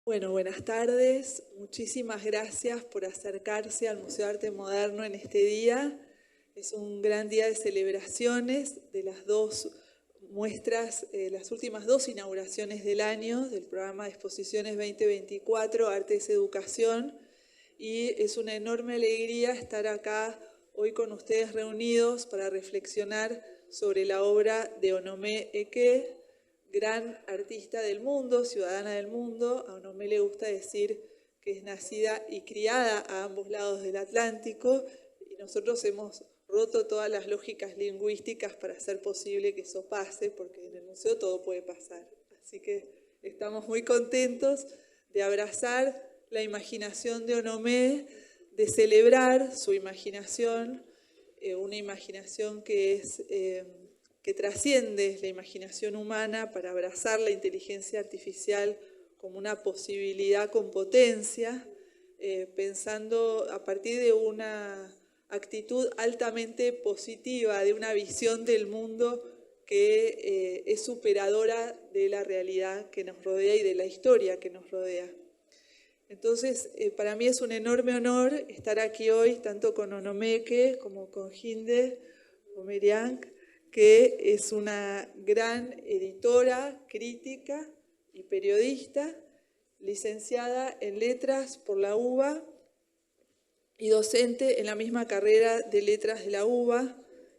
Bueno, buenas tardes. Muchísimas gracias por acercarse al Museo de Arte Moderno en este día. Es un gran día de celebraciones de las dos muestras, las últimas dos inauguraciones del año del programa de exposiciones 2024, Arte es Educación. Y es una enorme alegría estar acá hoy con ustedes reunidos para reflexionar sobre la obra de Onome Eke, gran artista del mundo, ciudadana del mundo. A Onome le gusta decir que es nacida y criada a ambos lados del Atlántico, y nosotros hemos roto todas las lógicas lingüísticas para hacer posible que eso pase, porque en el museo todo puede pasar. Así que estamos muy contentos de abrazar la imaginación de Onome, de celebrar su imaginación, una imaginación que trasciende la imaginación humana, para abrazar la inteligencia artificial como una posibilidad con potencia, pensando a partir de una actitud altamente positiva, de una visión del mundo que es superadora de la realidad que nos rodea y de la historia que nos rodea. Entonces, para mí es un enorme honor estar aquí hoy, tanto con Onome Eke como con Hinde Omeriang, que es una gran editora, crítica y periodista, licenciada en Letras por la UBA y docente en la misma carrera de Letras de la UBA,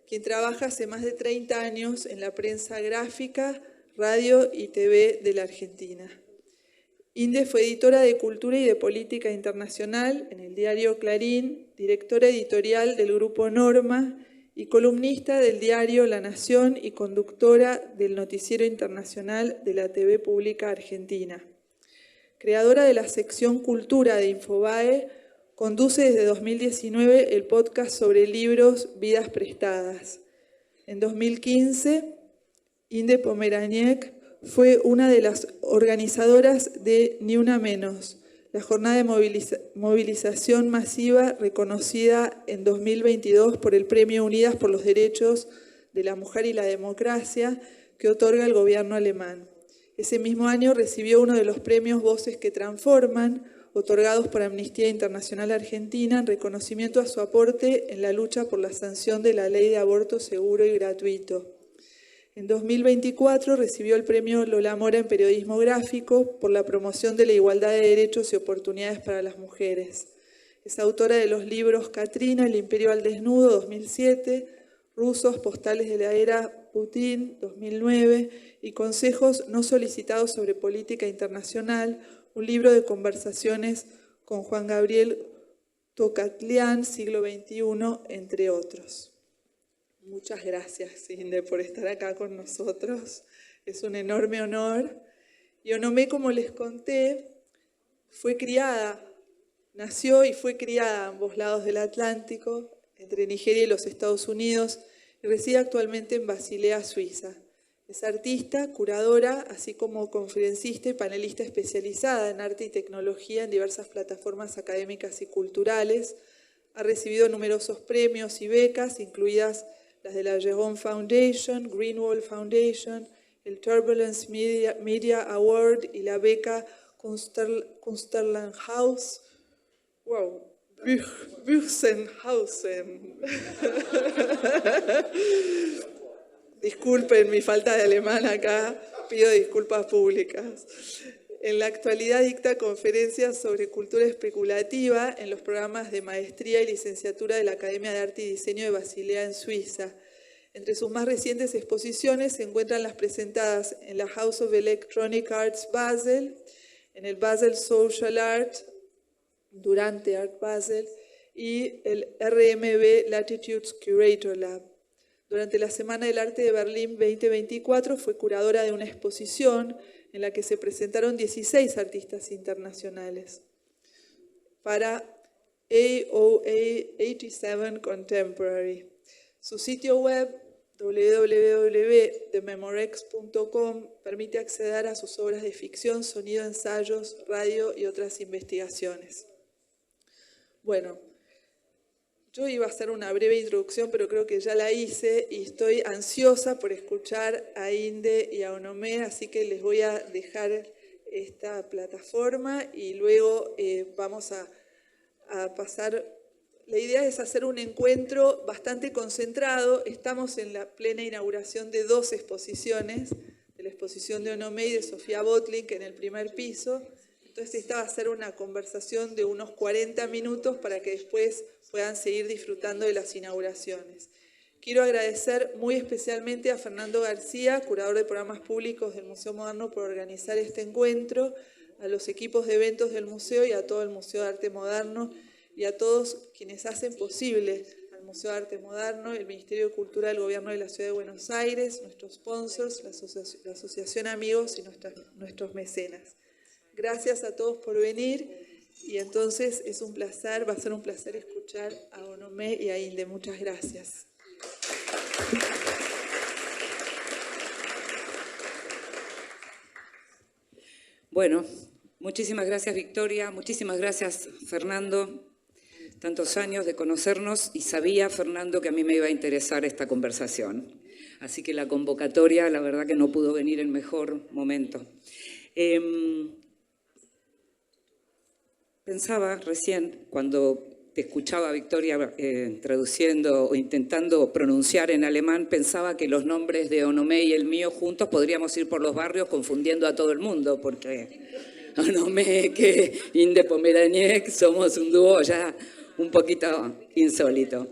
quien trabaja hace más de 30 años en la prensa gráfica, radio y TV de la Argentina. Hinde fue editora de Cultura y de Política Internacional en el diario Clarín, directora editorial del Grupo Norma y columnista del diario La Nación y conductora del noticiero internacional de la TV Pública Argentina. Creadora de la sección Cultura de Infobae, conduce desde 2019 el podcast sobre libros Vidas Prestadas. En 2015, Hinde Pomeraniec fue una de las organizadoras de Ni Una Menos, la jornada de movilización masiva reconocida en 2022 por el Premio Unidas por los Derechos de la Mujer y la Democracia que otorga el gobierno alemán. Ese mismo año recibió uno de los premios Voces que Transforman, otorgados por Amnistía Internacional Argentina, en reconocimiento a su aporte en la lucha por la sanción de la ley de aborto seguro y gratuito. En 2024 recibió el premio Lola Mora en Periodismo Gráfico por la promoción de la igualdad de derechos y oportunidades para las mujeres. Es autora de los libros Katrina, El Imperio al Desnudo, 2007, Rusos, Postales de la Era Putin, 2009, y Consejos no solicitados sobre política internacional, un libro de conversaciones con Juan Gabriel Tocatlián, siglo XXI, entre otros. Muchas gracias, Hinde, por estar acá con nosotros. Es un enorme honor. Y Onome, como les conté, nació y fue criada a ambos lados del Atlántico, entre Nigeria y los Estados Unidos, y reside actualmente en Basilea, Suiza. Es artista, curadora, así como conferencista y panelista especializada en arte y tecnología en diversas plataformas académicas y culturales. Ha recibido numerosos premios y becas, incluidas las de la Jérôme Foundation, Greenwald Foundation, el Turbulence Media Award y la beca Kunstlerhaus. Wow, Büchsenhausen. Disculpen mi falta de alemán acá, pido disculpas públicas. En la actualidad dicta conferencias sobre cultura especulativa en los programas de maestría y licenciatura de la Academia de Arte y Diseño de Basilea en Suiza. Entre sus más recientes exposiciones se encuentran las presentadas en la House of Electronic Arts Basel, en el Basel Social Art, Durante Art Basel, y el RMB Latitudes Curator Lab. Durante la Semana del Arte de Berlín 2024 fue curadora de una exposición en la que se presentaron 16 artistas internacionales para AOA 87 Contemporary. Su sitio web, www.thememorex.com, permite acceder a sus obras de ficción, sonido, ensayos, radio y otras investigaciones. Bueno, yo iba a hacer una breve introducción, pero creo que ya la hice y estoy ansiosa por escuchar a Hinde y a Onome, así que les voy a dejar esta plataforma y luego vamos a pasar. La idea es hacer un encuentro bastante concentrado. Estamos en la plena inauguración de 2 exposiciones, de la exposición de Onomé y de Sofía Botlink en el primer piso. Entonces esta va a ser una conversación de unos 40 minutos para que después puedan seguir disfrutando de las inauguraciones. Quiero agradecer muy especialmente a Fernando García, curador de programas públicos del Museo Moderno, por organizar este encuentro, a los equipos de eventos del museo y a todo el Museo de Arte Moderno y a todos quienes hacen posible al Museo de Arte Moderno, el Ministerio de Cultura del Gobierno de la Ciudad de Buenos Aires, nuestros sponsors, la Asociación Amigos y nuestros mecenas. Gracias a todos por venir y entonces es un placer, va a ser un placer escuchar a Onomé y a Inde. Muchas gracias. Bueno, muchísimas gracias Victoria, muchísimas gracias Fernando. Tantos años de conocernos y sabía Fernando que a mí me iba a interesar esta conversación. Así que la convocatoria, la verdad que no pudo venir en mejor momento. Pensaba recién, cuando te escuchaba, Victoria, traduciendo o intentando pronunciar en alemán, pensaba que los nombres de Onomé y el mío juntos podríamos ir por los barrios confundiendo a todo el mundo, porque Onomé, que Inde Pomeraniec, somos un dúo ya un poquito insólito.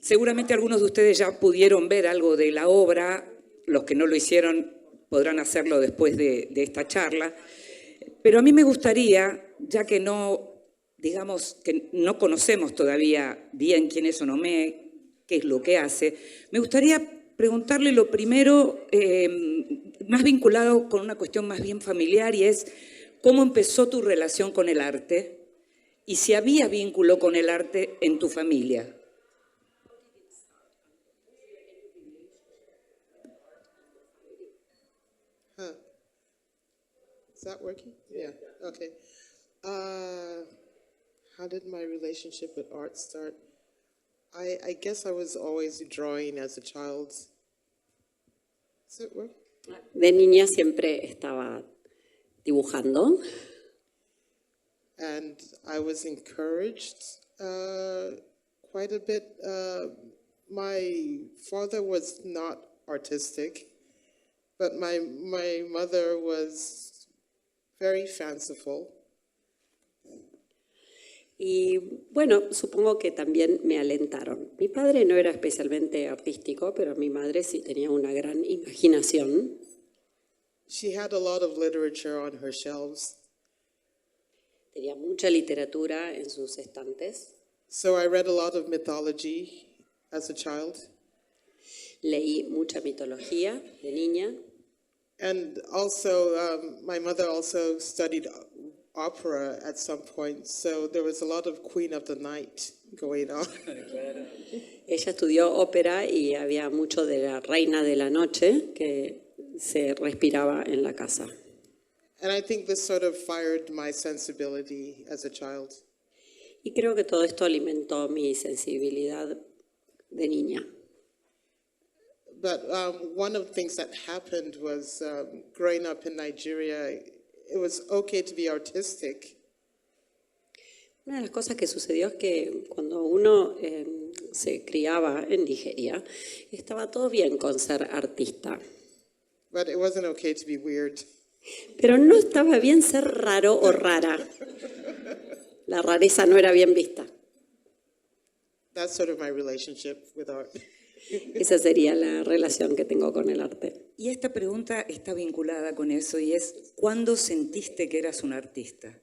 Seguramente algunos de ustedes ya pudieron ver algo de la obra, los que no lo hicieron podrán hacerlo después de esta charla, pero a mí me gustaría, ya que no, digamos, que no conocemos todavía bien quién es Onomé, qué es lo que hace, me gustaría preguntarle lo primero, más vinculado con una cuestión más bien familiar, y es cómo empezó tu relación con el arte y si había vínculo con el arte en tu familia. Is that working? Yeah, okay. How did my relationship with art start? I guess I was always drawing as a child. Does it work? De niña siempre estaba dibujando. And I was encouraged quite a bit. My father was not artistic, but my mother was very fanciful. Y bueno, supongo que también me alentaron. Mi padre no era especialmente artístico, pero mi madre sí tenía una gran imaginación. She had a lot of literature on her shelves. Tenía mucha literatura en sus estantes. So I read a lot of mythology as a child. Leí mucha mitología de niña. And also, my mother also studied opera at some point, so there was a lot of Queen of the Night going on. Ella estudió ópera y había mucho de la Reina de la Noche que se respiraba en la casa. And I think this sort of fired my sensibility as a child. Y creo que todo esto alimentó mi sensibilidad de niña. But one of the things that happened was growing up in Nigeria, it was okay to be artistic. Una de las cosas que sucedió es que cuando uno se criaba en Nigeria, estaba todo bien con ser artista. But it wasn't okay to be weird. Pero no estaba bien ser raro o rara. La rareza no era bien vista. That's sort of my relationship with art. Esa sería la relación que tengo con el arte. Y esta pregunta está vinculada con eso y es, ¿cuándo sentiste que eras un artista?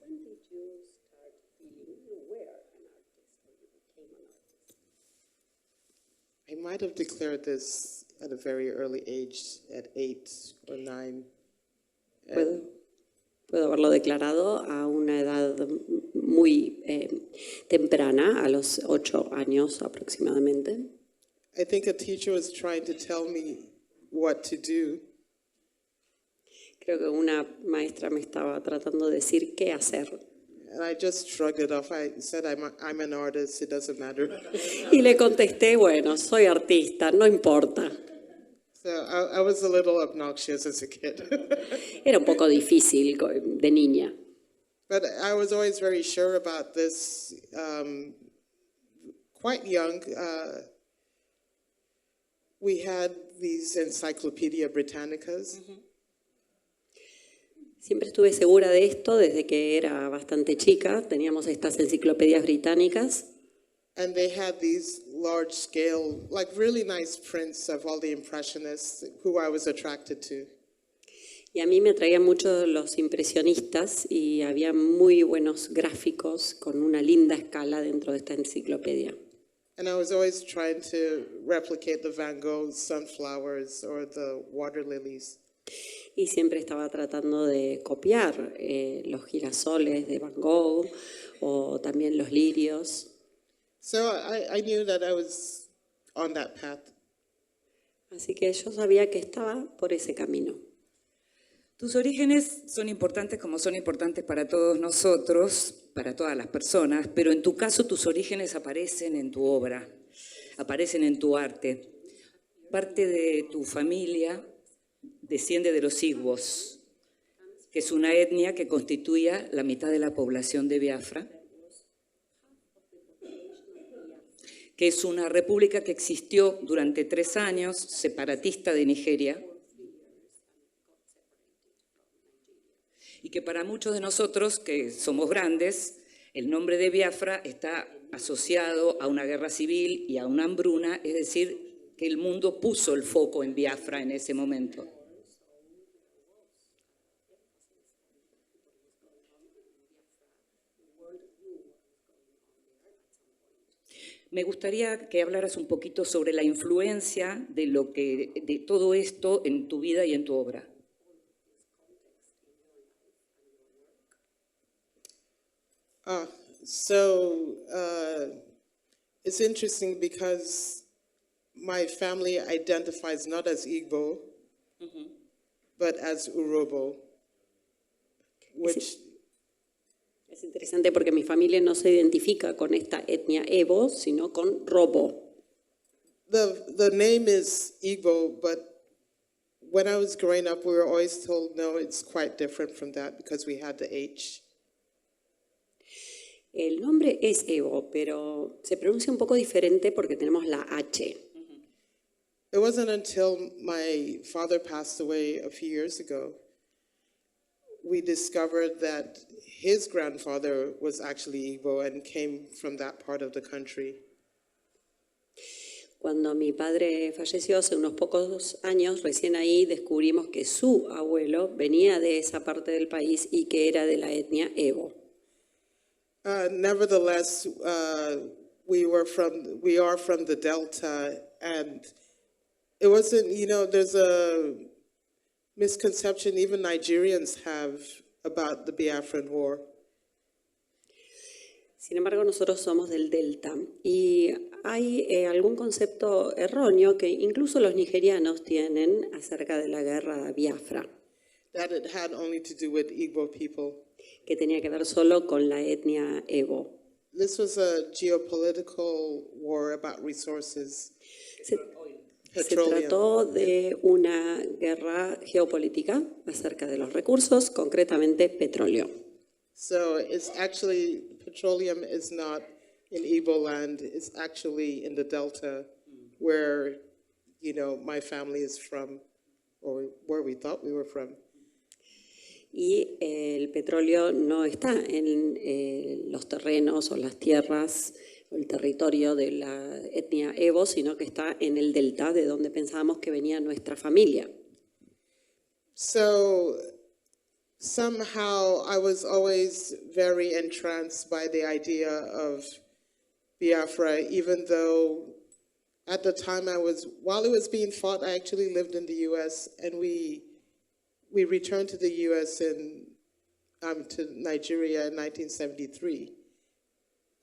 I might have declared this at a very early age, at 8 or 9. Puedo haberlo declarado a una edad muy temprana, a los 8 años aproximadamente. I think a teacher was trying to tell me what to do. Creo que una maestra me estaba tratando de decir qué hacer. And I just shrugged it off. I said, I'm an artist, it doesn't matter. Y le contesté, bueno, soy artista, no importa. So I was a little obnoxious as a kid. Era un poco difícil de niña. But I was always very sure about this. Quite young, we had these Encyclopedia Britannicas. Siempre estuve segura de esto desde que era bastante chica. Teníamos estas enciclopedias británicas. And they had these large scale, like really nice prints of all the impressionists who I was attracted to. Y a mí me atraían mucho los impresionistas y había muy buenos gráficos con una linda escala dentro de esta enciclopedia. And I was always trying to replicate the Van Gogh sunflowers or the water lilies. Y siempre estaba tratando de copiar los girasoles de Van Gogh o también los lirios. So I knew that I was on that path. Así que yo sabía que estaba por ese camino. Tus orígenes son importantes como son importantes para todos nosotros, para todas las personas, pero en tu caso tus orígenes aparecen en tu obra, aparecen en tu arte. Parte de tu familia desciende de los Igbos, que es una etnia que constituía la mitad de la población de Biafra, que es una república que existió durante 3 años, separatista de Nigeria, y que para muchos de nosotros que somos grandes, el nombre de Biafra está asociado a una guerra civil y a una hambruna, es decir, que el mundo puso el foco en Biafra en ese momento. Me gustaría que hablaras un poquito sobre la influencia de todo esto en tu vida y en tu obra. It's interesting because my family identifies not as Igbo, but as Urobo, which Es interesante porque mi familia no se identifica con esta etnia Evo, sino con Robo. the name is Igbo, but when I was growing up, we were always told, no, it's quite different from that because we had the H. El nombre es Evo, pero se pronuncia un poco diferente porque tenemos la H. It wasn't until my father passed away a few years ago, we discovered that his grandfather was actually Igbo and came from that part of the country. Cuando mi padre falleció hace unos pocos años, recién ahí descubrimos que su abuelo venía de esa parte del país y que era de la etnia Evo. Nevertheless, we are from the Delta, and it wasn't, there's a misconception even Nigerians have about the Biafran War. Sin embargo, nosotros somos del Delta y hay algún concepto erróneo que incluso los nigerianos tienen acerca de la guerra Biafra, That it had only to do with Igbo people. que tenía que ver solo con la etnia Evo. This was a geopolitical war about resources. Se Petroleum. trató de una guerra geopolítica acerca de los recursos, concretamente petróleo. So it's actually, petroleum is not in Igbo land, it's actually in the Delta where, my family is from, or where we thought we were from. Y el petróleo no está en los terrenos o las tierras o el territorio de la etnia Evo, sino que está en el delta de donde pensábamos que venía nuestra familia. So somehow I was always very entranced by the idea of Biafra, even though at the time while it was being fought, I actually lived in the U.S. and we returned to the U.S. to Nigeria in 1973.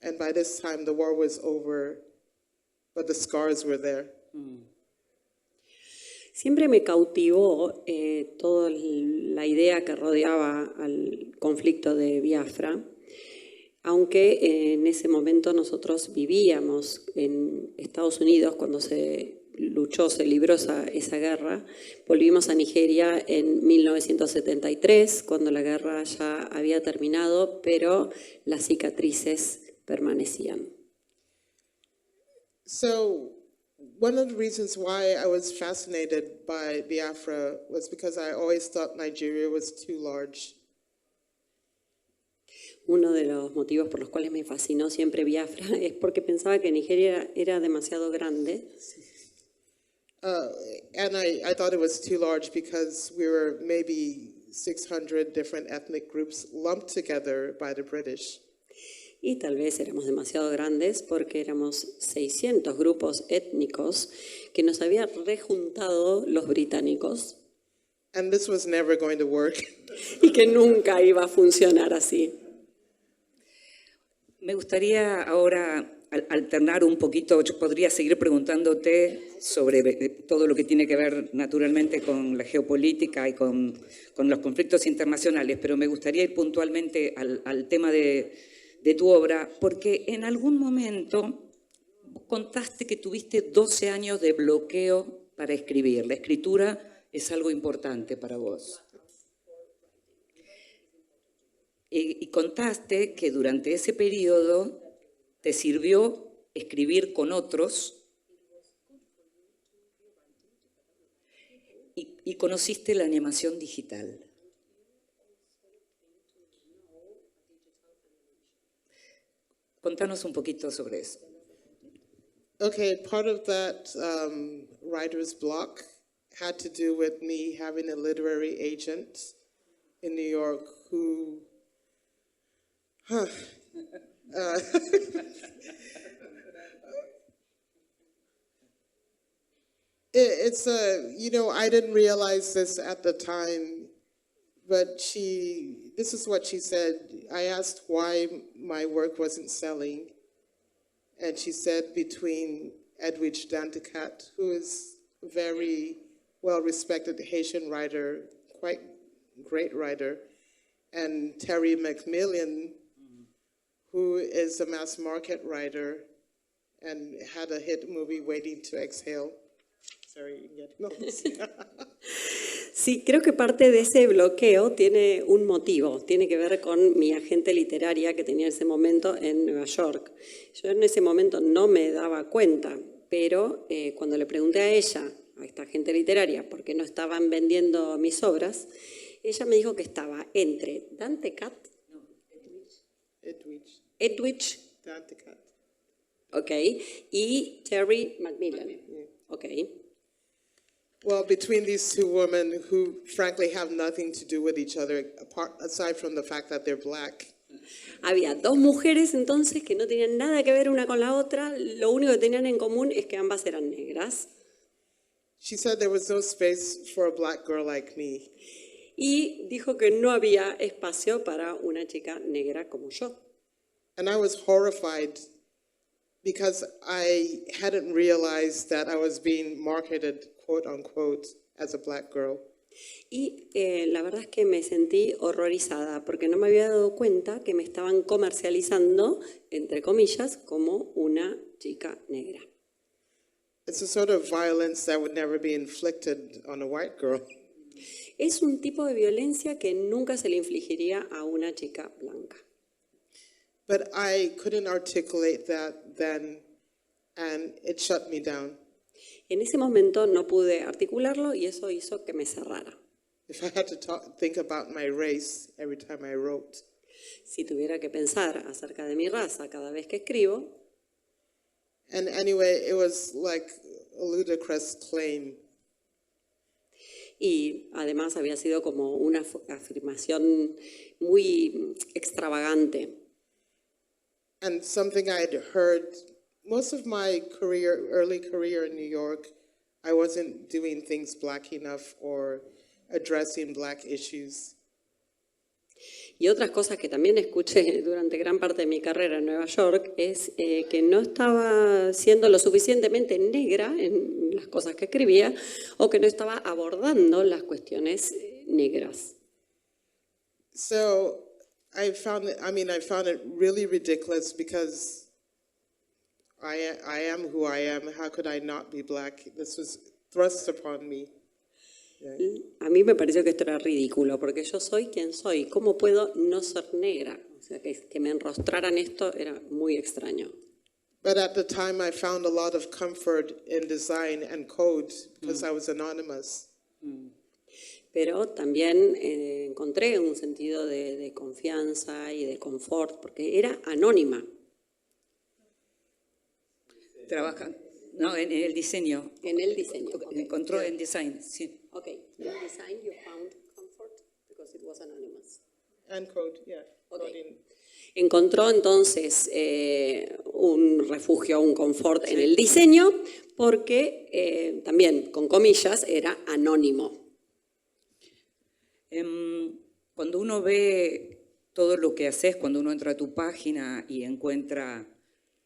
And by this time, the war was over, but the scars were there. Siempre me cautivó toda la idea que rodeaba al conflicto de Biafra, aunque en ese momento nosotros vivíamos en Estados Unidos cuando se luchó, se libró esa guerra. Volvimos a Nigeria en 1973, cuando la guerra ya había terminado, pero las cicatrices permanecían. So one of the reasons why I was fascinated by Biafra was because I always thought Nigeria was too large. Uno de los motivos por los cuales me fascinó siempre Biafra es porque pensaba que Nigeria era demasiado grande. And I thought it was too large because we were maybe 600 different ethnic groups lumped together by the British. Y tal vez éramos demasiado grandes porque éramos 600 grupos étnicos que nos habían rejuntado los británicos. And this was never going to work. Y que nunca iba a funcionar así. Me gustaría ahora alternar un poquito, yo podría seguir preguntándote sobre todo lo que tiene que ver naturalmente con la geopolítica y con los conflictos internacionales, pero me gustaría ir puntualmente al tema de tu obra, porque en algún momento contaste que tuviste 12 años de bloqueo para escribir. La escritura es algo importante para vos. Y contaste que durante ese periodo te sirvió escribir con otros y conociste la animación digital. Contanos un poquito sobre eso. Okay, part of that writer's block had to do with me having a literary agent in New York who it's I didn't realize this at the time, but this is what she said. I asked why my work wasn't selling, and she said between Edwidge Danticat, who is a very well-respected Haitian writer, quite great writer, and Terry McMillan, who is a mass market writer and had a hit movie, Waiting to Exhale. Sorry, you can get notes. Sí, creo que parte de ese bloqueo tiene un motivo, tiene que ver con mi agente literaria que tenía en ese momento en Nueva York. Yo en ese momento no me daba cuenta, pero cuando le pregunté a ella, a esta agente literaria, por qué no estaban vendiendo mis obras, ella me dijo que estaba entre Danticat, Edwidge Danticat. Okay, y Terry McMillan. Okay. Well, between these two women who frankly have nothing to do with each other, aside from the fact that they're black. Había dos mujeres entonces que no tenían nada que ver una con la otra, lo único que tenían en común es que ambas eran negras. She said there was no space for a black girl like me. Y dijo que no había espacio para una chica negra como yo. And I was horrified because I hadn't realized that I was being marketed, quote unquote, as a black girl. Y la verdad es que me sentí horrorizada porque no me había dado cuenta que me estaban comercializando, entre comillas, como una chica negra. It's a sort of violence that would never be inflicted on a white girl. Es un tipo de violencia que nunca se le infligiría a una chica blanca. But I couldn't articulate that then, and it shut me down. En ese momento no pude articularlo y eso hizo que me cerrara. If I had to think about my race every time I wrote, Si tuviera que pensar acerca de mi raza cada vez que escribo, and anyway, it was like a ludicrous claim. y además había sido como una afirmación muy extravagante. And something I'd heard most of my early career in New York, I wasn't doing things black enough or addressing black issues. Y otras cosas que también escuché durante gran parte de mi carrera en Nueva York es que no estaba siendo lo suficientemente negra en las cosas que escribía o que no estaba abordando las cuestiones negras. So I found it really ridiculous because I am who I am. How could I not be black? This was thrust upon me. A mí me pareció que esto era ridículo, porque yo soy quien soy. ¿Cómo puedo no ser negra? O sea, que me enrostraran esto era muy extraño. But at the time, I found a lot of comfort in design and code because I was anonymous. Pero también encontré un sentido de confianza y de confort, porque era anónima. Trabaja, no, en el diseño. En el diseño. Encontró en design, sí. Ok, in design you found comfort because it was anonymous. And code, yeah. Okay. Coding. Encontró entonces un refugio, un confort en el diseño, porque también, con comillas, era anónimo. Cuando uno ve todo lo que haces, cuando uno entra a tu página y encuentra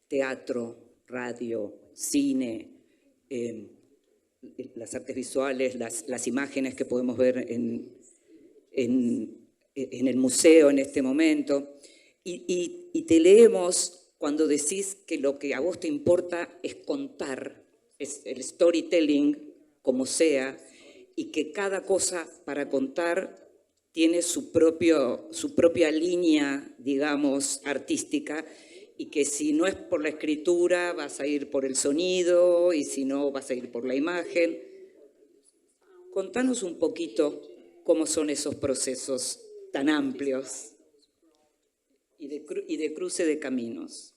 teatro, radio, cine, las artes visuales, las imágenes que podemos ver en el museo en este momento, y te leemos cuando decís que lo que a vos te importa es contar, es el storytelling como sea, y que cada cosa para contar tiene su propia línea, digamos, artística, y que si no es por la escritura vas a ir por el sonido, y si no vas a ir por la imagen. Contanos un poquito cómo son esos procesos tan amplios y de cruce de caminos.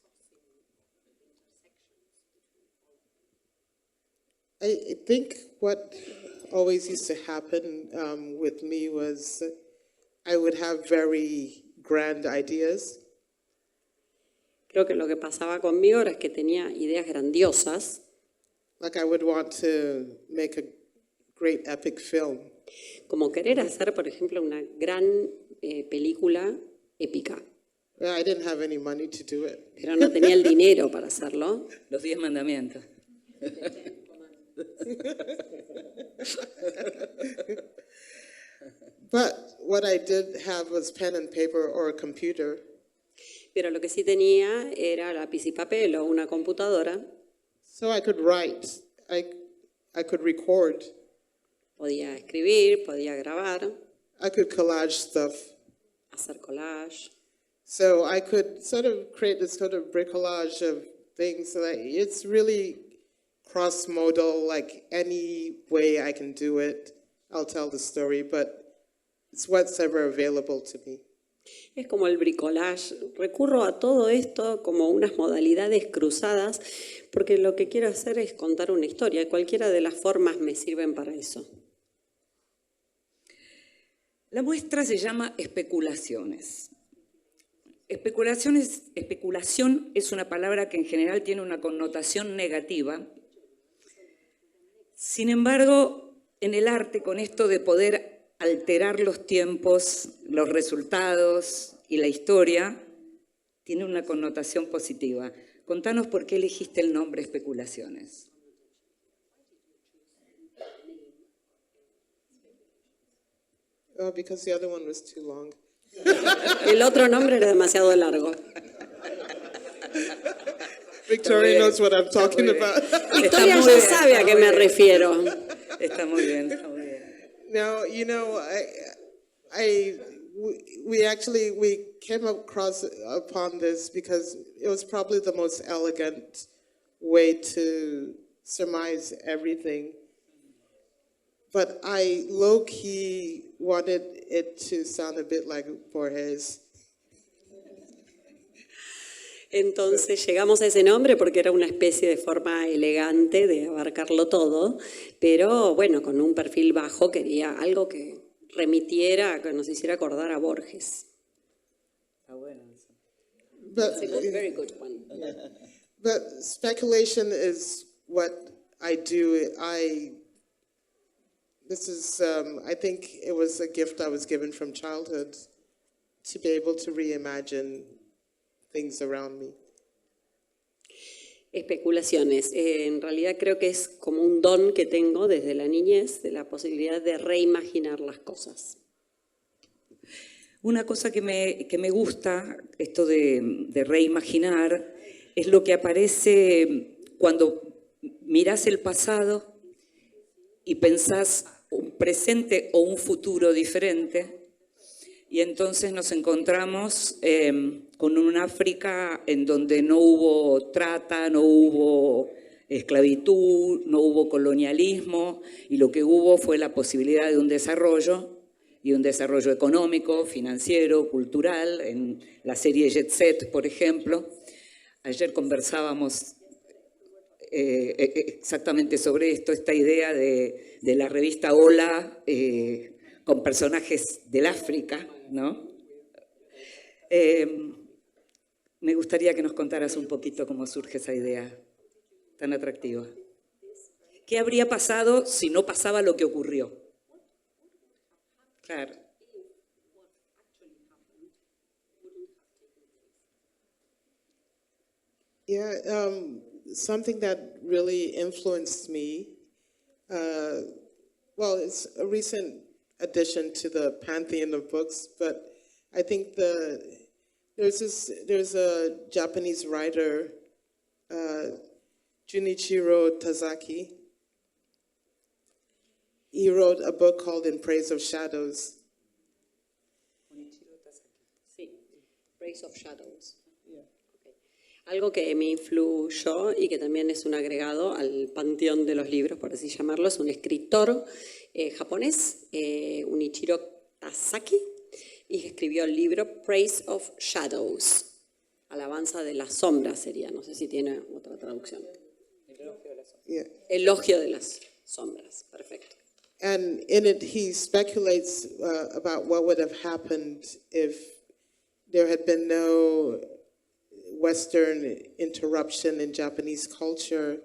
I think what always used to happen with me was I would have very grand ideas. Creo que lo que pasaba conmigo era que tenía ideas grandiosas, Like I would want to make a great epic film. como querer hacer, por ejemplo, una gran película épica, I didn't have any money to do it. pero no tenía el dinero para hacerlo. Los 10 mandamientos. But what I did have was pen and paper or a computer. Pero lo que sí tenía era lápiz y papel o una computadora. So I could write, I could record, Podía escribir, podía grabar, I could collage stuff. hacer collage. So I could sort of create this sort of bricolage of things. So that it's really cross-modal, like any way I can do it, I'll tell the story, but it's what's ever available to me. Es como el bricolage. Recurro a todo esto como unas modalidades cruzadas porque lo que quiero hacer es contar una historia y cualquiera de las formas me sirven para eso. La muestra se llama Especulaciones. Especulación es una palabra que en general tiene una connotación negativa. Sin embargo, en el arte, con esto de poder alterar los tiempos, los resultados y la historia, tiene una connotación positiva. Contanos por qué elegiste el nombre Especulaciones. Oh, because the other one was too long. El otro nombre era demasiado largo. Victoria knows what I'm talking muy bien. about. Victoria muy ya bien, sabe a está qué muy me bien. refiero. Está muy bien, está muy bien. Now, you know, we came across upon this because it was probably the most elegant way to surmise everything. But I low-key wanted it to sound a bit like Borges. Entonces llegamos a ese nombre porque era una especie de forma elegante de abarcarlo todo, pero bueno, con un perfil bajo quería algo que remitiera, que nos hiciera acordar a Borges. Está bueno eso. But, Very good one. but speculation is what I do. I think it was a gift I was given from childhood to be able to reimagine things around me. Especulaciones. En realidad creo que es como un don que tengo desde la niñez, de la posibilidad de reimaginar las cosas. Una cosa que me gusta, esto de reimaginar, es lo que aparece cuando mirás el pasado y pensás un presente o un futuro diferente, y entonces nos encontramos con un África en donde no hubo trata, no hubo esclavitud, no hubo colonialismo, y lo que hubo fue la posibilidad de un desarrollo, y un desarrollo económico, financiero, cultural, en la serie Jet Set, por ejemplo. Ayer conversábamos exactamente sobre esto, esta idea de la revista Hola con personajes del África, ¿no? Me gustaría que nos contaras un poquito cómo surge esa idea tan atractiva. ¿Qué habría pasado si no pasaba lo que ocurrió? Claro. Yeah, something that really influenced me, well, it's a recent addition to the pantheon of books, but I think there's a Japanese writer, Junichiro Tazaki. He wrote a book called In Praise of Shadows. Sí, Praise of Shadows. Algo que me influyó y que también es un agregado al panteón de los libros, por así llamarlo, es un escritor japonés, Unichiro Tasaki, y escribió el libro Praise of Shadows, alabanza de las sombras sería, no sé si tiene otra traducción. Yeah. Elogio de las sombras, perfecto. And in it, he speculates about what would have happened if there had been no Western interruption in Japanese culture,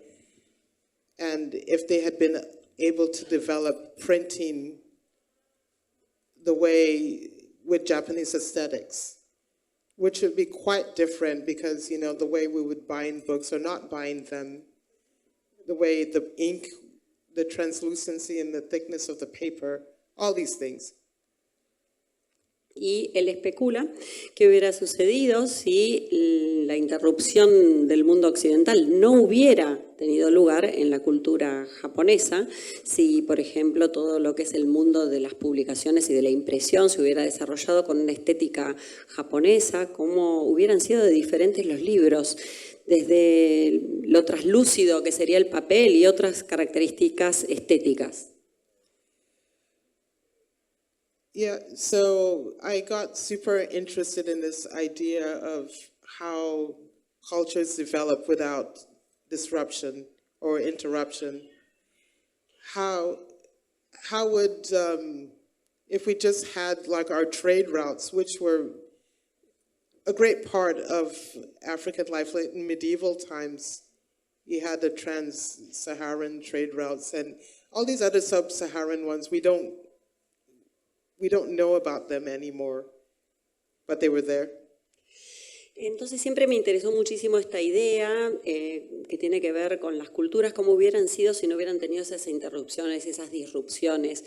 and if they had been able to develop printing the way with Japanese aesthetics, which would be quite different because, you know, the way we would bind books or not bind them, the way the ink, the translucency and the thickness of the paper, all these things. Y él especula qué hubiera sucedido si la interrupción del mundo occidental no hubiera tenido lugar en la cultura japonesa, si, por ejemplo, todo lo que es el mundo de las publicaciones y de la impresión se hubiera desarrollado con una estética japonesa, cómo hubieran sido de diferentes los libros, desde lo traslúcido que sería el papel y otras características estéticas. Yeah, so I got super interested in this idea of how cultures develop without disruption or interruption. How would, if we just had like our trade routes, which were a great part of African life, like in medieval times, you had the trans-Saharan trade routes and all these other sub-Saharan ones, we don't know about them anymore, but they were there. Entonces siempre me interesó muchísimo esta idea que tiene que ver con las culturas, cómo hubieran sido si no hubieran tenido esas interrupciones, esas disrupciones.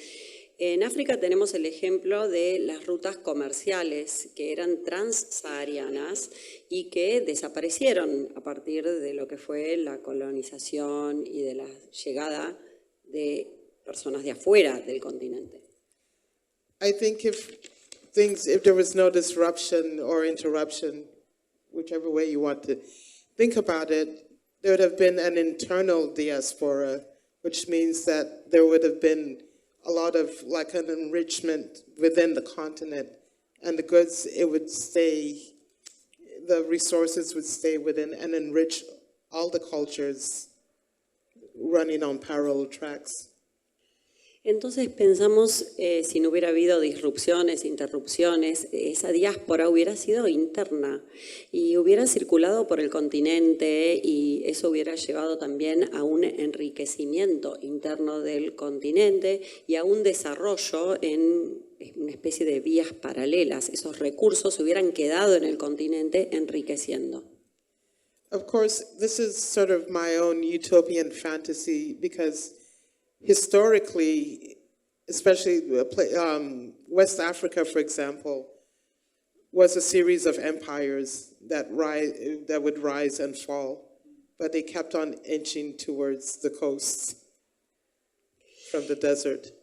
En África tenemos el ejemplo de las rutas comerciales que eran transsaharianas y que desaparecieron a partir de lo que fue la colonización y de la llegada de personas de afuera del continente. I think if there was no disruption or interruption, whichever way you want to think about it, there would have been an internal diaspora, which means that there would have been a lot of like an enrichment within the continent, and the goods, it would stay, the resources would stay within and enrich all the cultures running on parallel tracks. Entonces pensamos, si no hubiera habido disrupciones, interrupciones, esa diáspora hubiera sido interna y hubiera circulado por el continente y eso hubiera llevado también a un enriquecimiento interno del continente y a un desarrollo en una especie de vías paralelas. Esos recursos hubieran quedado en el continente enriqueciendo. Of course, this is sort of my own utopian fantasy because historically, especially West Africa, for example, was a series of empires that would rise and fall, but they kept on inching towards the coasts from the desert.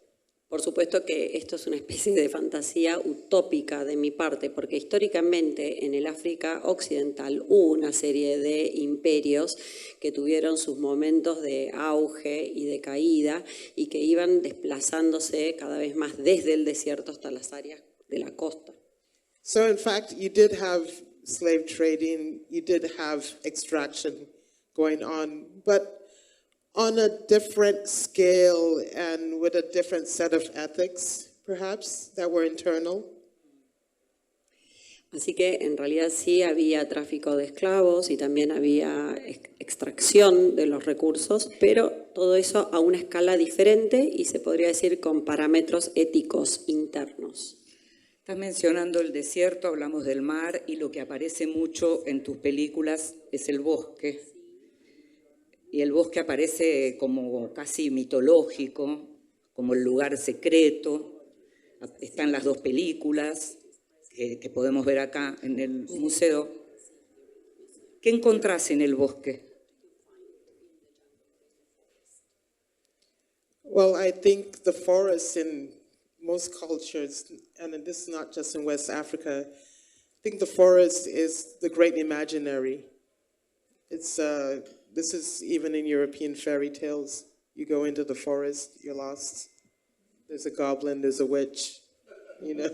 Por supuesto que esto es una especie de fantasía utópica de mi parte, porque históricamente en el África Occidental hubo una serie de imperios que tuvieron sus momentos de auge y de caída y que iban desplazándose cada vez más desde el desierto hasta las áreas de la costa. So in fact, you did have slave trading, you did have extraction going on, but on a different scale and with a different set of ethics, perhaps, that were internal. Así que en realidad sí había tráfico de esclavos y también había extracción de los recursos, pero todo eso a una escala diferente y se podría decir con parámetros éticos internos. Estás mencionando el desierto, hablamos del mar y lo que aparece mucho en tus películas es el bosque. Y el bosque aparece como casi mitológico, como el lugar secreto. Están las dos películas que podemos ver acá en el museo. ¿Qué encontrás en el bosque? Well, I think the forest in most cultures, and this is not just in West Africa, I think the forest is the great imaginary. This is even in European fairy tales. You go into the forest, you're lost. There's a goblin, there's a witch, you know.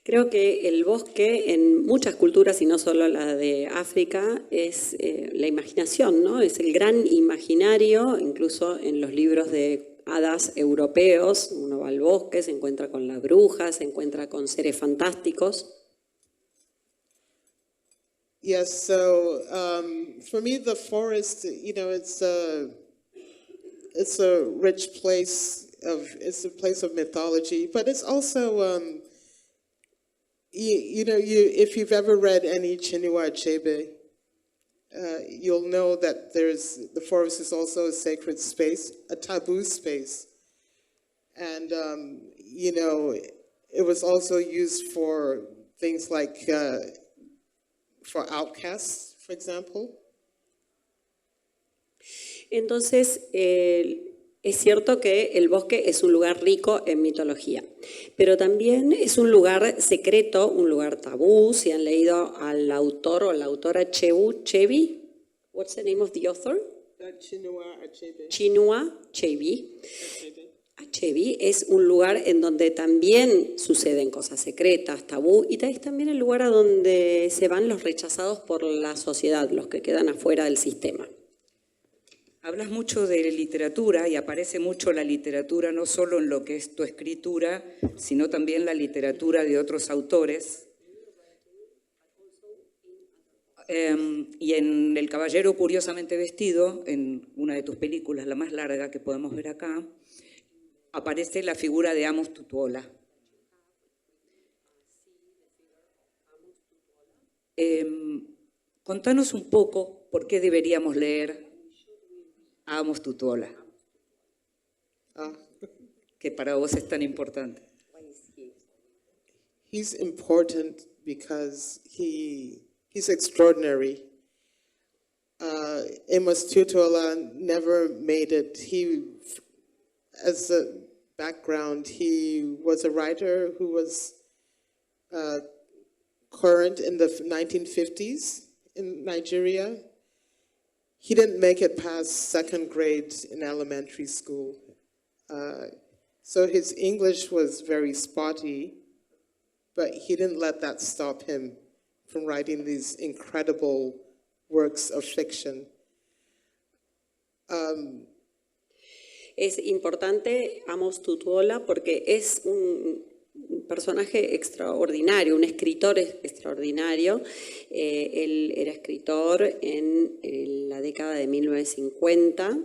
Creo que el bosque en muchas culturas, y no solo la de África, es la imaginación, ¿no? Es el gran imaginario, incluso en los libros de hadas europeos. Uno va al bosque, se encuentra con las brujas, se encuentra con seres fantásticos. Yes, so for me, the forest, you know, it's a rich place it's a place of mythology, but it's also, if you've ever read any Chinua Achebe, you'll know that the forest is also a sacred space, a taboo space. And, it was also used for things like, for outcasts, for example. Entonces, es cierto que el bosque es un lugar rico en mitología, pero también es un lugar secreto, un lugar tabú. Si han leído al autor o la autora Chevi, what's the name of the author? Chinua Achebe. Chinua Achebe. Achebe es un lugar en donde también suceden cosas secretas, tabú, y es también el lugar a donde se van los rechazados por la sociedad, los que quedan afuera del sistema. Hablas mucho de literatura y aparece mucho la literatura no solo en lo que es tu escritura, sino también la literatura de otros autores. Y en El caballero curiosamente vestido, en una de tus películas, la más larga que podemos ver acá, aparece la figura de Amos Tutuola. Contanos un poco por qué deberíamos leer a Amos Tutuola, que para vos es tan importante. He's important because he's extraordinary. Amos Tutuola never made it. As a background, he was a writer who was current in the 1950s in Nigeria. He didn't make it past second grade in elementary school. So his English was very spotty, but he didn't let that stop him from writing these incredible works of fiction. Es importante Amos Tutuola porque es un personaje extraordinario, un escritor extraordinario. Él era escritor en la década de 1950,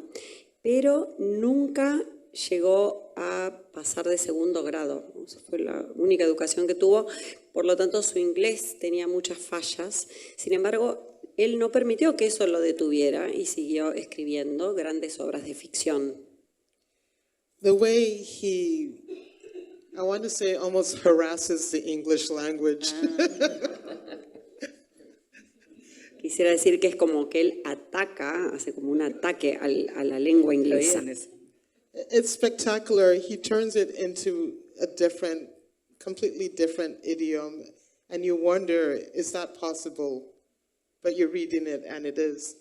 pero nunca llegó a pasar de segundo grado. Esa fue la única educación que tuvo, por lo tanto su inglés tenía muchas fallas. Sin embargo, él no permitió que eso lo detuviera y siguió escribiendo grandes obras de ficción. The way he I want to say almost harasses the English language. Quisiera decir que es como que él ataca, hace como un ataque a la lengua inglesa. It's spectacular. He turns it into a different, completely different idiom, and you wonder, is that possible? But you're reading it, and it is.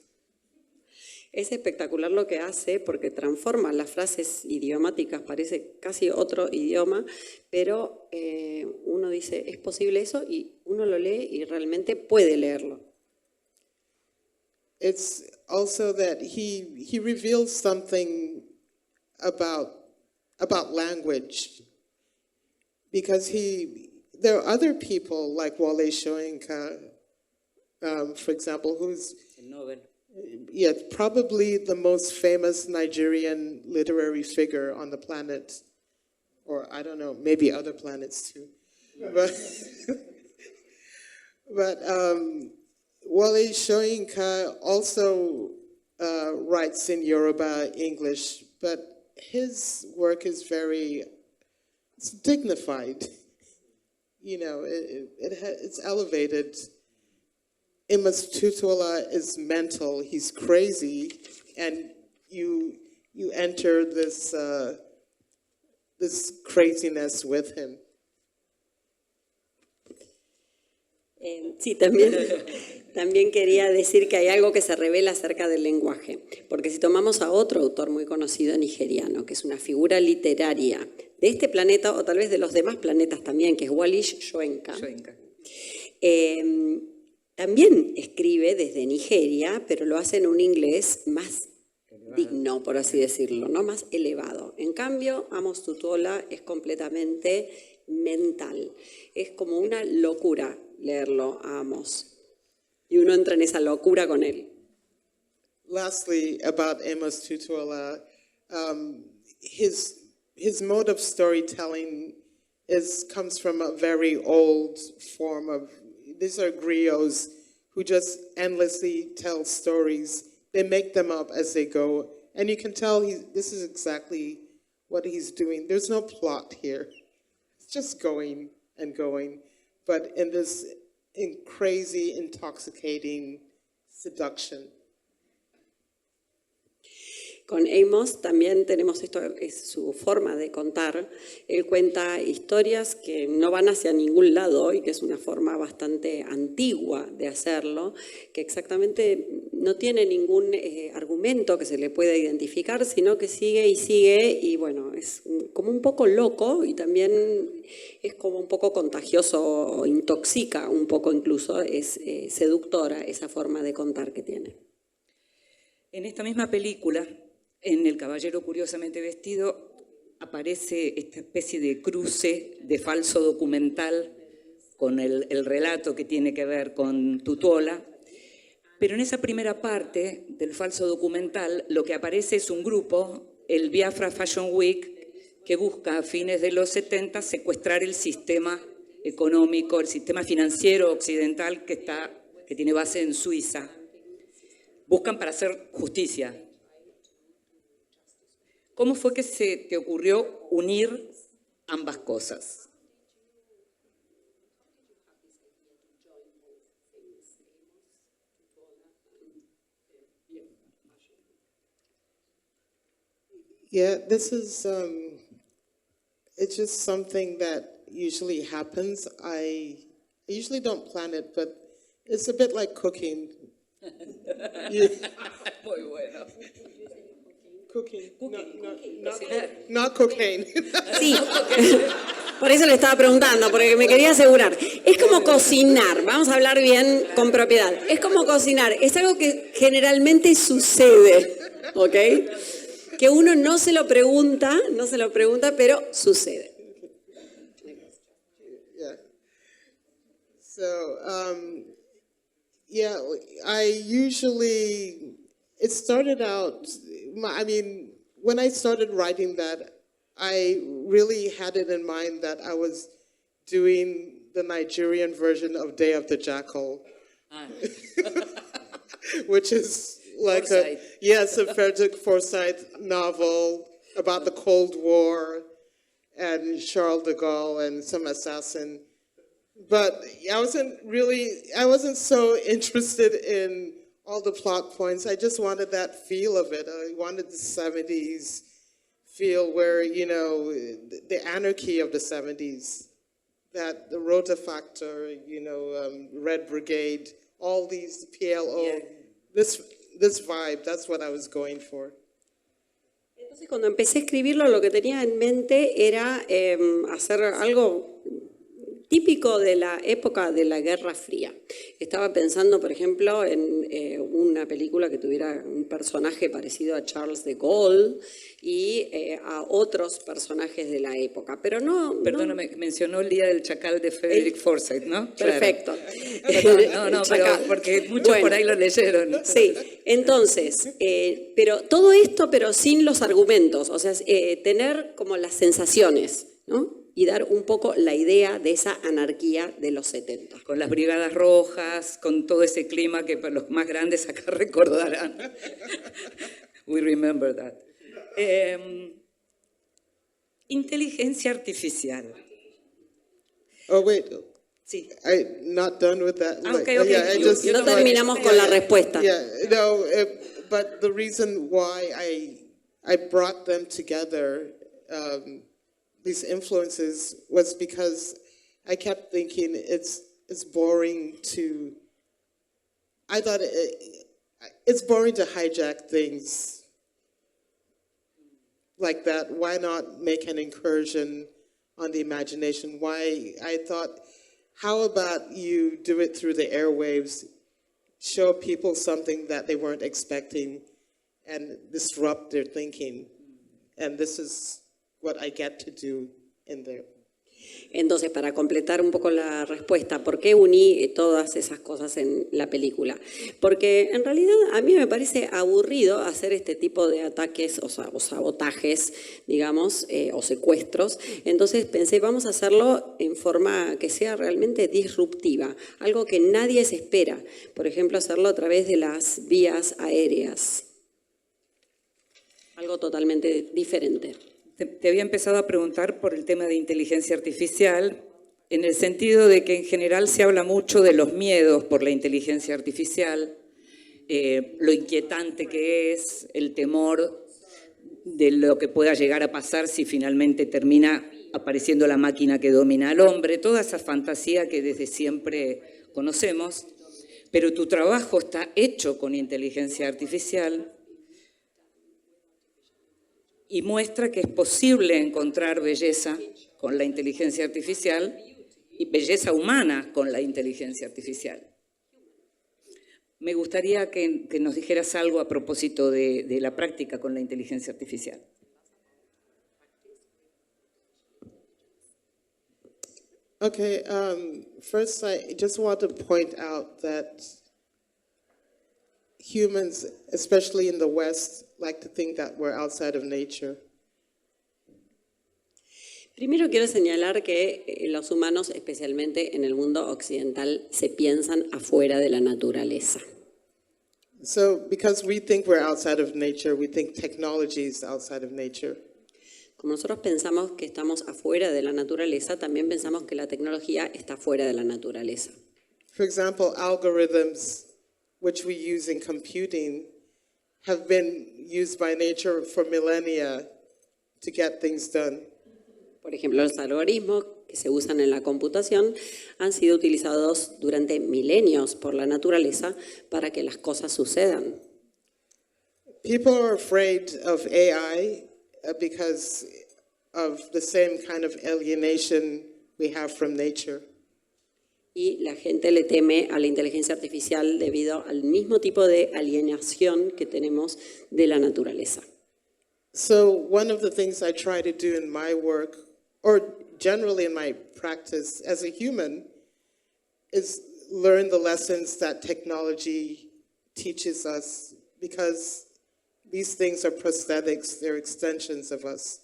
Es espectacular lo que hace porque transforma las frases idiomáticas, parece casi otro idioma, pero uno dice, ¿es posible eso? Y uno lo lee y realmente puede leerlo. It's also that he reveals something about language, because there are other people like Wole Soyinka, for example, who's probably the most famous Nigerian literary figure on the planet, or I don't know, maybe other planets too, but Wole Soyinka also writes in Yoruba English, but his work is it's dignified. You know, it's elevated. Amos Tutuola is mental. He's crazy, and you enter this craziness with him. Sí, también quería decir que hay algo que se revela acerca del lenguaje, porque si tomamos a otro autor muy conocido nigeriano, que es una figura literaria de este planeta o tal vez de los demás planetas también, que es Wole Soyinka. También escribe desde Nigeria, pero lo hace en un inglés más digno, por así decirlo, ¿no? Más elevado. En cambio, Amos Tutuola es completamente mental. Es como una locura leerlo a Amos. Y uno entra en esa locura con él. Lastly, about Amos Tutuola, his mode of storytelling comes from a very old form of, these are griots who just endlessly tell stories. They make them up as they go. And you can tell this is exactly what he's doing. There's no plot here. It's just going and going. But in this crazy, intoxicating seduction. Con Amos también tenemos esto, es su forma de contar. Él cuenta historias que no van hacia ningún lado y que es una forma bastante antigua de hacerlo, que exactamente no tiene ningún argumento que se le pueda identificar, sino que sigue y bueno, es como un poco loco y también es como un poco contagioso, intoxica un poco incluso, es seductora esa forma de contar que tiene. En esta misma película, en El caballero curiosamente vestido, aparece esta especie de cruce de falso documental con el relato que tiene que ver con Tutuola, pero en esa primera parte del falso documental lo que aparece es un grupo, el Biafra Fashion Week, que busca a fines de los 70 secuestrar el sistema económico, el sistema financiero occidental que tiene base en Suiza. Buscan para hacer justicia. ¿Cómo fue que se te ocurrió unir ambas cosas? Yeah, this is, it's just something that usually happens. I usually don't plan it, but it's a bit like cooking. Muy bueno. Cooking. Not cocaine. Sí, por eso le estaba preguntando, porque me quería asegurar. Es como cocinar, vamos a hablar bien con propiedad. Es como cocinar, es algo que generalmente sucede, ¿ok? Que uno no se lo pregunta, pero sucede. Yeah. So, yeah, it started out, when I started writing that, I really had it in mind that I was doing the Nigerian version of Day of the Jackal, which is like a Frederick Forsyth novel about the Cold War, and and Charles de Gaulle and some assassin. But I wasn't so interested in all the plot points. I just wanted that feel of it. I wanted the 70s feel where, you know, the anarchy of the 70s, that the Rota Factor, you know, Red Brigade, all these PLO, this vibe, that's what I was going for. Entonces, cuando empecé a escribirlo, lo que tenía en mente era hacer algo típico de la época de la Guerra Fría. Estaba pensando, por ejemplo, en una película que tuviera un personaje parecido a Charles de Gaulle y a otros personajes de la época, pero no... Perdóname, mencionó el Día del Chacal de Frederick Forsyth, ¿no? Perfecto. Claro. No, pero porque muchos por ahí lo leyeron. Sí, entonces, pero todo esto, pero sin los argumentos, o sea, tener como las sensaciones, ¿no? Y dar un poco la idea de esa anarquía de los 70. Con las brigadas rojas, con todo ese clima que los más grandes acá recordarán. We remember that. Inteligencia artificial. Oh, wait. Sí. I'm not done with that. Okay. No terminamos con la respuesta. But the reason why I brought them together, these influences, was because I kept thinking it's boring to. I thought it's boring to hijack things like that. Why not make an incursion on the imagination? Why I thought, how about you do it through the airwaves, show people something that they weren't expecting, and disrupt their thinking, and this is what I get to do in there. Entonces, para completar un poco la respuesta, ¿por qué uní todas esas cosas en la película? Porque en realidad a mí me parece aburrido hacer este tipo de ataques o sabotajes, digamos, o secuestros. Entonces pensé, vamos a hacerlo en forma que sea realmente disruptiva, algo que nadie se espera. Por ejemplo, hacerlo a través de las vías aéreas. Algo totalmente diferente. Te había empezado a preguntar por el tema de inteligencia artificial, en el sentido de que en general se habla mucho de los miedos por la inteligencia artificial, lo inquietante que es, el temor de lo que pueda llegar a pasar si finalmente termina apareciendo la máquina que domina al hombre, toda esa fantasía que desde siempre conocemos, pero tu trabajo está hecho con inteligencia artificial y muestra que es posible encontrar belleza con la inteligencia artificial y belleza humana con la inteligencia artificial. Me gustaría que nos dijeras algo a propósito de la práctica con la inteligencia artificial. Okay, first I just want to point out that humans, especially in the West, like to think that we're outside of nature. Primero quiero señalar que los humanos, especialmente en el mundo occidental, se piensan afuera de la naturaleza. So because we think we're outside of nature, we think technology is outside of nature. Como nosotros pensamos que estamos afuera de la naturaleza, también pensamos que la tecnología está fuera de la naturaleza. For example, algorithms, which we use in computing, have been used by nature for millennia to get things done. Por ejemplo, los algoritmos que se usan en la computación han sido utilizados durante milenios por la naturaleza para que las cosas sucedan. People are afraid of AI because of the same kind of alienation we have from nature. Y la gente le teme a la inteligencia artificial debido al mismo tipo de alienación que tenemos de la naturaleza. So one of the things I try to do in my work, or generally in my practice as a human, is learn the lessons that technology teaches us, because these things are prosthetics, they're extensions of us.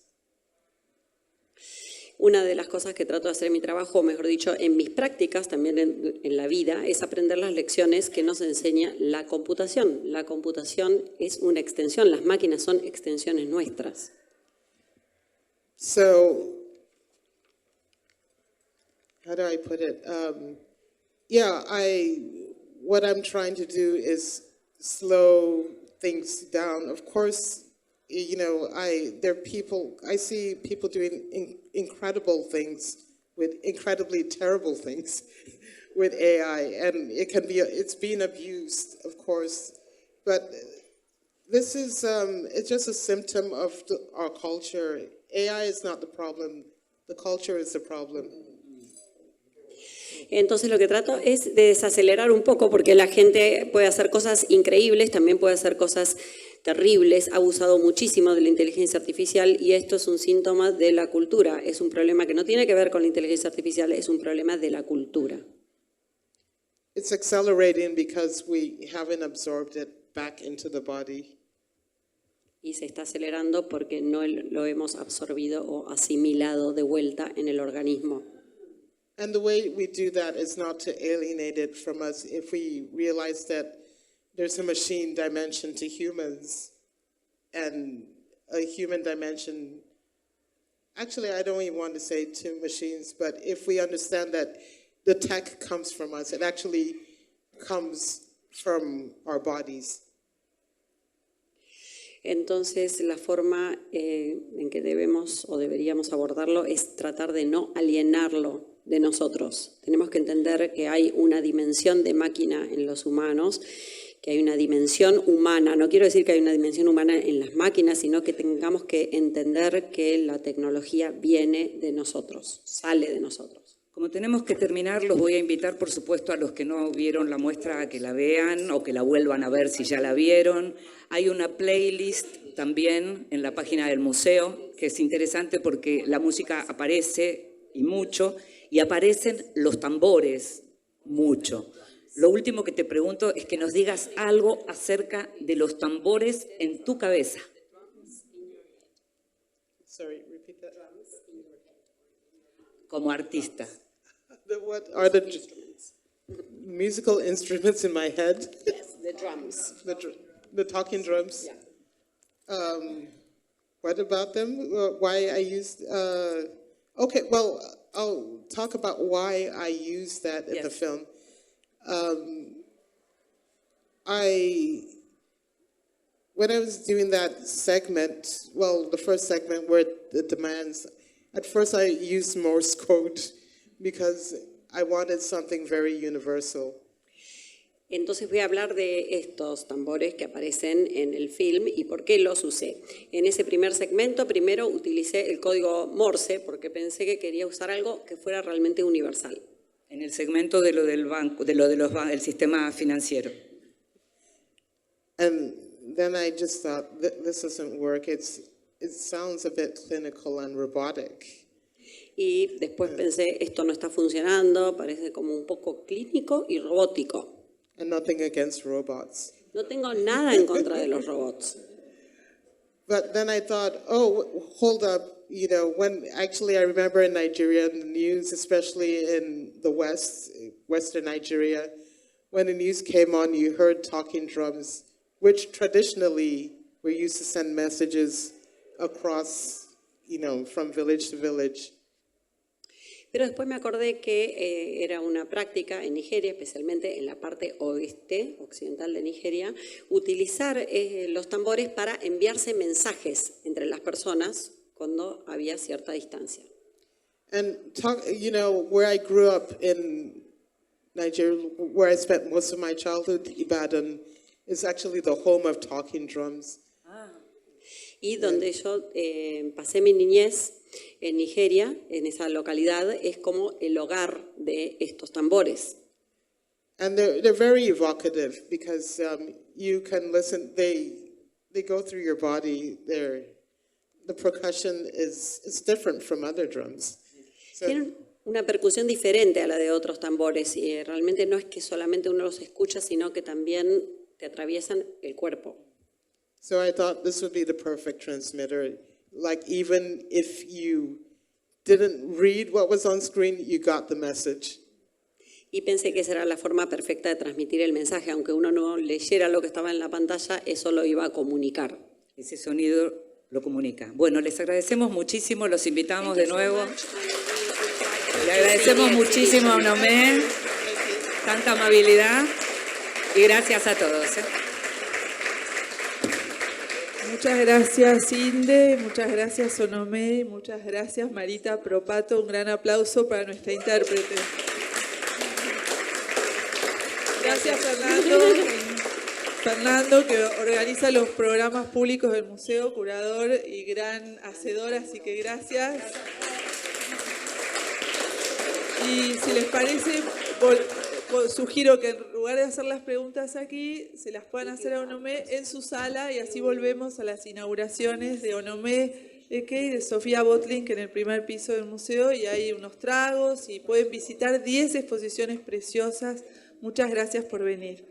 Una de las cosas que trato de hacer en mi trabajo, o mejor dicho, en mis prácticas, también en la vida, es aprender las lecciones que nos enseña la computación. La computación es una extensión, las máquinas son extensiones nuestras. So how do I put it? What I'm trying to do is slow things down. Of course, you know, I see people doing incredible things with incredibly terrible things with AI, and it's being abused, of course, but this is, it's just a symptom of our culture. AI is not the problem, the culture is the problem. Entonces lo que trato es de desacelerar un poco porque la gente puede hacer cosas increíbles, también puede hacer cosas terribles, ha abusado muchísimo de la inteligencia artificial y esto es un síntoma de la cultura. Es un problema que no tiene que ver con la inteligencia artificial, es un problema de la cultura. It's accelerating because we haven't absorbed it back into the body. Y se está acelerando porque no lo hemos absorbido o asimilado de vuelta en el organismo. And the way we do that is not to alienate it from us. If we realize that there's a machine dimension to humans and a human dimension, actually I don't even want to say to machines, but if we understand that the tech comes from us, it actually comes from our bodies. Entonces, la forma en que debemos o deberíamos abordarlo es tratar de no alienarlo de nosotros. Tenemos que entender que hay una dimensión de máquina en los humanos, que hay una dimensión humana. No quiero decir que hay una dimensión humana en las máquinas, sino que tengamos que entender que la tecnología viene de nosotros, sale de nosotros. Como tenemos que terminar, los voy a invitar, por supuesto, a los que no vieron la muestra a que la vean o que la vuelvan a ver si ya la vieron. Hay una playlist también en la página del museo que es interesante porque la música aparece y mucho y aparecen los tambores mucho. Lo último que te pregunto es que nos digas algo acerca de los tambores en tu cabeza. Sorry, repeat that. Como artista. What are the musical instruments in my head? Yes, the drums. The talking drums? Yeah. What about them? Why I used... okay, well, I'll talk about why I used that in the film. When I was doing that segment, well, the first segment where the demands, at first I used Morse code because I wanted something very universal. Entonces voy a hablar de estos tambores que aparecen en el film y por qué los usé. En ese primer segmento, primero utilicé el código Morse porque pensé que quería usar algo que fuera realmente universal. En el segmento de lo del banco, del sistema financiero. And then I just thought, this doesn't work. It sounds a bit clinical and robotic. Y después pensé, esto no está funcionando, parece como un poco clínico y robótico. And nothing against robots. No tengo nada en contra de los robots. But then I thought, oh, hold up. You know, when actually I remember in Nigeria, in the news, especially in the Western Nigeria, when the news came on, you heard talking drums, which traditionally were used to send messages across, you know, from village to village. Pero después me acordé que era una práctica en Nigeria, especialmente en la parte occidental de Nigeria, utilizar los tambores para enviarse mensajes entre las personas cuando había cierta distancia. And you know, where I grew up in Nigeria, where I spent most of my childhood, Ibadan, is actually the home of talking drums. Y donde yo pasé mi niñez en Nigeria, en esa localidad, es como el hogar de estos tambores. And they're very evocative because you can listen, they go through your body. The percussion is different from other drums. So, Tienen una percusión diferente a la de otros tambores y realmente no es que solamente uno los escucha, sino que también te atraviesan el cuerpo. so I thought this would be the perfect transmitter. Like even if you didn't read what was on screen, you got the message. Y pensé que esa era la forma perfecta de transmitir el mensaje. Aunque uno no leyera lo que estaba en la pantalla, eso lo iba a comunicar. Ese sonido lo comunica. Bueno, les agradecemos muchísimo, los invitamos de nuevo. Le agradecemos muchísimo a Onomé, tanta amabilidad, y gracias a todos. Muchas gracias, Inde, muchas gracias, Onomé, muchas gracias, Marita Propato. Un gran aplauso para nuestra intérprete. Gracias, Fernando. Fernando, que organiza los programas públicos del museo, curador y gran hacedor, así que gracias. Y si les parece, sugiero que en lugar de hacer las preguntas aquí, se las puedan hacer a Onomé en su sala y así volvemos a las inauguraciones de Onomé Eke y de Sofía Botlink en el primer piso del museo, y hay unos tragos y pueden visitar 10 exposiciones preciosas. Muchas gracias por venir.